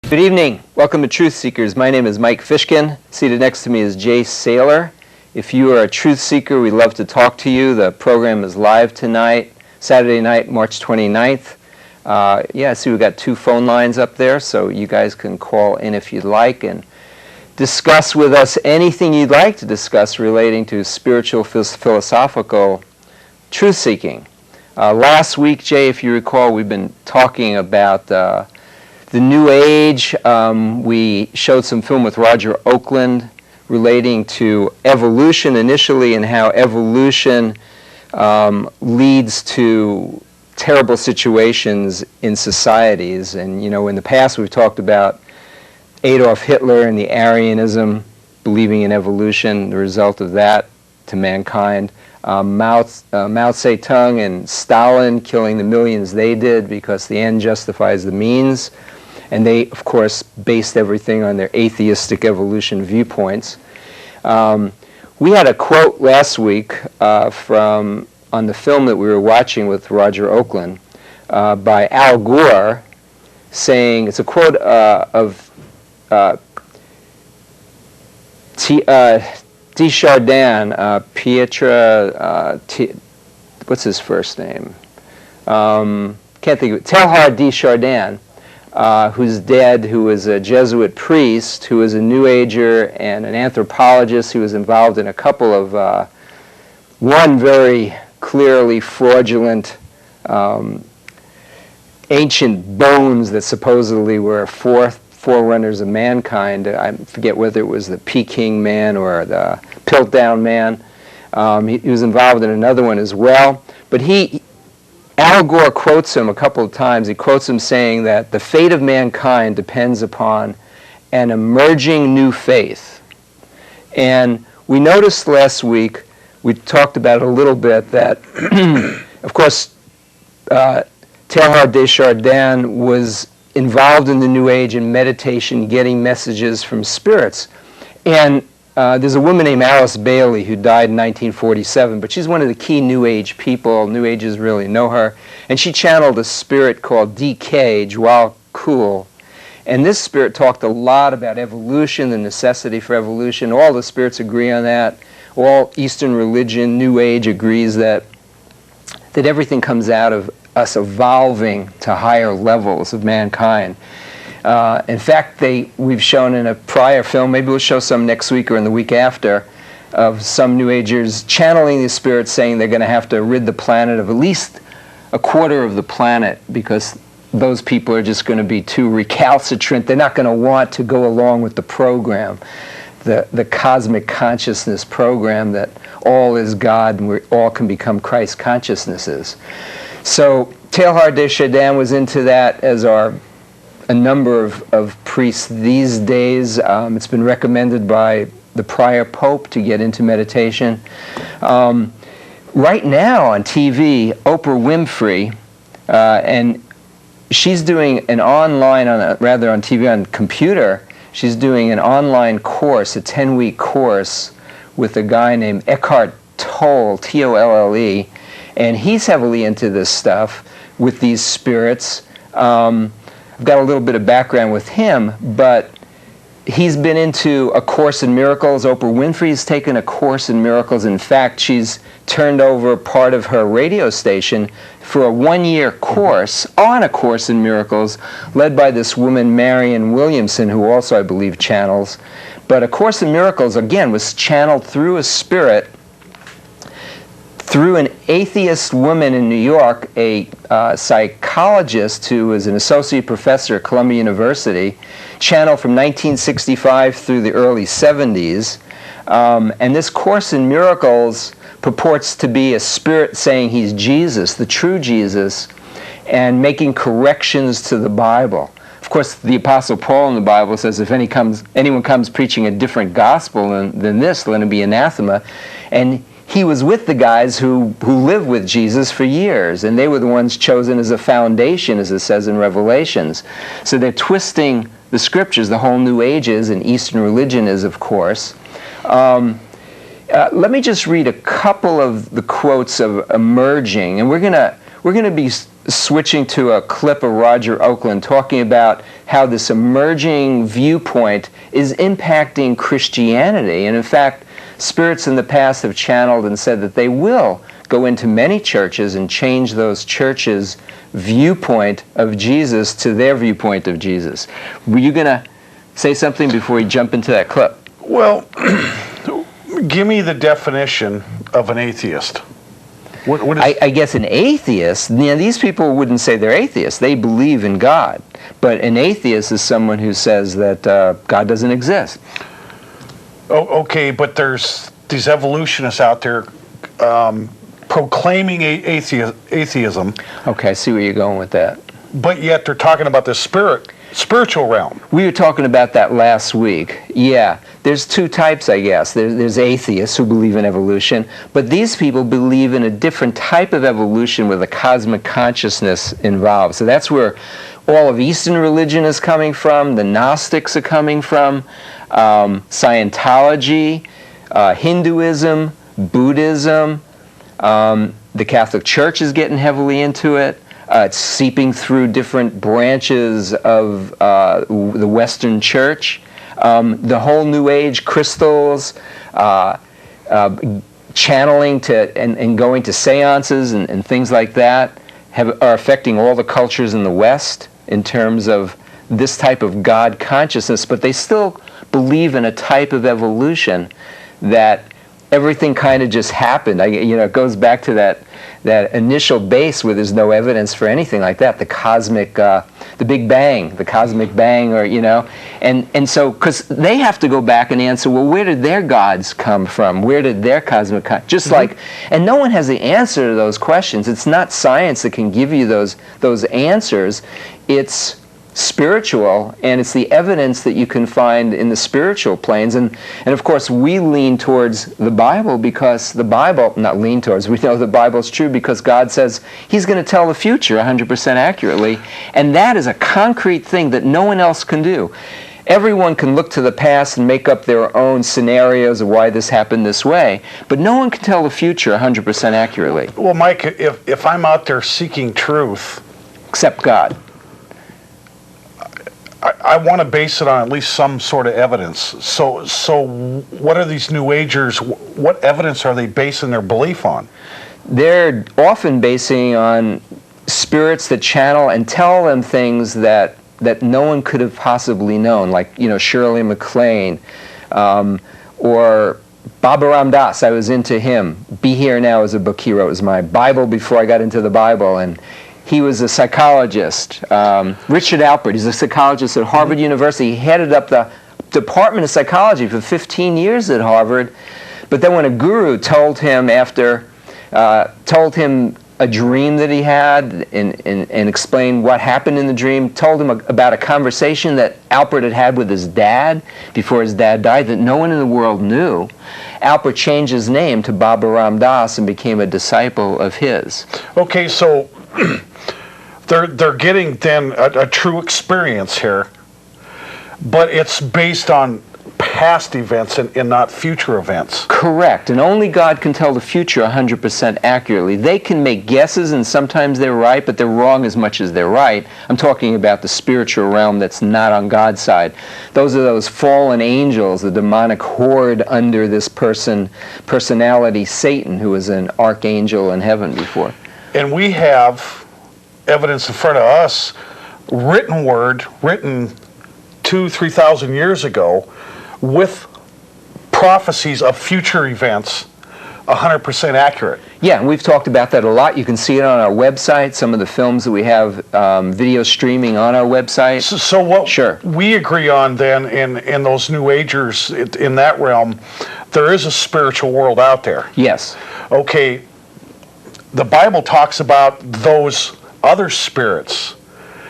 Good evening. Welcome to Truth Seekers. My name is Mike Fishkin. Seated next to me is Jay Saylor. If you are a truth seeker, we'd love to talk to you. The program is live tonight, Saturday night, March 29th. I see we've got 2 phone lines up there, so you guys can call in if you'd like and discuss with us anything you'd like to discuss relating to spiritual, philosophical truth-seeking. Last week, Jay, if you recall, we've been talking about the New Age. We showed some film with Roger Oakland relating to evolution initially and how evolution leads to terrible situations in societies. And, you know, in the past we've talked about Adolf Hitler and the Aryanism, believing in evolution, the result of that to mankind. Mao Zedong and Stalin killing the millions they did because the end justifies the means. And they, of course, based everything on their atheistic evolution viewpoints. We had a quote last week on the film that we were watching with Roger Oakland by Al Gore, saying, it's a quote of Desjardins, what's his first name? Can't think of it. Teilhard de Chardin. Who's dead, who was a Jesuit priest, who was a New Ager and an anthropologist who was involved in a couple of, one very clearly fraudulent ancient bones that supposedly were forerunners of mankind. I forget whether it was the Peking man or the Piltdown man. He was involved in another one as well. But Al Gore quotes him a couple of times. He quotes him saying that the fate of mankind depends upon an emerging new faith. And we noticed last week, we talked about it a little bit, that, of course, Teilhard de Chardin was involved in the New Age in meditation, getting messages from spirits. And there's a woman named Alice Bailey who died in 1947, but she's one of the key New Age people. New Agers really know her. And she channeled a spirit called DK, Jwal Kul. And this spirit talked a lot about evolution, the necessity for evolution. All the spirits agree on that. All Eastern religion, New Age agrees that everything comes out of us evolving to higher levels of mankind. In fact, we've shown in a prior film, maybe we'll show some next week or in the week after, of some New Agers channeling the spirits saying they're going to have to rid the planet of at least a quarter of the planet because those people are just going to be too recalcitrant. They're not going to want to go along with the program, the cosmic consciousness program that all is God and we all can become Christ consciousnesses. So Teilhard de Chardin was into that, as are a number of priests these days. It's been recommended by the prior pope to get into meditation. Right now on TV, Oprah Winfrey, and she's doing an online, on TV, on computer, she's doing an online course, a 10-week course with a guy named Eckhart Tolle, T-O-L-L-E, and he's heavily into this stuff with these spirits. I've got a little bit of background with him, but he's been into A Course in Miracles. Oprah Winfrey's taken A Course in Miracles. In fact, she's turned over part of her radio station for a 1-year course on A Course in Miracles, led by this woman, Marianne Williamson, who also, I believe, channels. But A Course in Miracles, again, was channeled through a spirit, through an atheist woman in New York, a psychologist who was an associate professor at Columbia University, channeled from 1965 through the early 70s. And this Course in Miracles purports to be a spirit saying he's Jesus, the true Jesus, and making corrections to the Bible. Of course, the Apostle Paul in the Bible says if anyone comes preaching a different gospel than this, let him be anathema. And he was with the guys who lived with Jesus for years, and they were the ones chosen as a foundation, as it says in Revelations. So they're twisting the scriptures. The whole New Age is, and Eastern religion is, of course. Let me just read a couple of the quotes of emerging, and we're gonna be switching to a clip of Roger Oakland talking about how this emerging viewpoint is impacting Christianity. And in fact, spirits in the past have channeled and said that they will go into many churches and change those churches' viewpoint of Jesus to their viewpoint of Jesus. Were you going to say something before we jump into that clip? Well, give me the definition of an atheist. What is... I guess an atheist, these people wouldn't say they're atheists. They believe in God. But an atheist is someone who says that God doesn't exist. Oh, okay, but there's these evolutionists out there proclaiming atheism. Okay, I see where you're going with that. But yet they're talking about the spiritual realm. We were talking about that last week. Yeah, there's two types, I guess. There's atheists who believe in evolution, but these people believe in a different type of evolution with a cosmic consciousness involved. So that's where all of Eastern religion is coming from, the Gnostics are coming from, Scientology, Hinduism, Buddhism, the Catholic Church is getting heavily into it. It's seeping through different branches of the Western Church. The whole New Age crystals, channeling to and going to seances and things like that are affecting all the cultures in the West in terms of this type of God consciousness, but they still believe in a type of evolution that everything kind of just happened. It goes back to that initial base where there's no evidence for anything like that, the cosmic, the Big Bang, the cosmic bang, or, and so, because they have to go back and answer, well, where did their gods come from? Where did their cosmic, just like, and no one has the answer to those questions. It's not science that can give you those answers. It's spiritual, and it's the evidence that you can find in the spiritual planes, and of course we lean towards the Bible because the Bible, not lean towards, we know the Bible's true because God says He's going to tell the future 100% accurately, and that is a concrete thing that no one else can do. Everyone can look to the past and make up their own scenarios of why this happened this way, but no one can tell the future 100% accurately. Well, Mike, if I'm out there seeking truth, except God, I want to base it on at least some sort of evidence. So what are these New Agers, what evidence are they basing their belief on? They're often basing on spirits that channel and tell them things that no one could have possibly known, like, Shirley MacLaine, or Baba Ram Dass. I was into him. Be Here Now is a book he wrote. It was my Bible before I got into the Bible, and he was a psychologist. Richard Alpert, he's a psychologist at Harvard University. He headed up the Department of Psychology for 15 years at Harvard. But then when a guru told him a dream that he had and explained what happened in the dream, told him about a conversation that Alpert had with his dad before his dad died that no one in the world knew, Alpert changed his name to Baba Ram Dass and became a disciple of his. Okay, so they're getting then a true experience here, but it's based on past events and not future events. Correct, and only God can tell the future 100% accurately. They can make guesses, and sometimes they're right, but they're wrong as much as they're right. I'm talking about the spiritual realm that's not on God's side. Those are those fallen angels, the demonic horde under this personality, Satan, who was an archangel in heaven before. And we have evidence in front of us, written word, written 2,000-3,000 years ago, with prophecies of future events, 100% accurate. Yeah, and we've talked about that a lot. You can see it on our website, some of the films that we have video streaming on our website. So what we agree on then in those New Agers, in that realm, there is a spiritual world out there. Yes. Okay, the Bible talks about those other spirits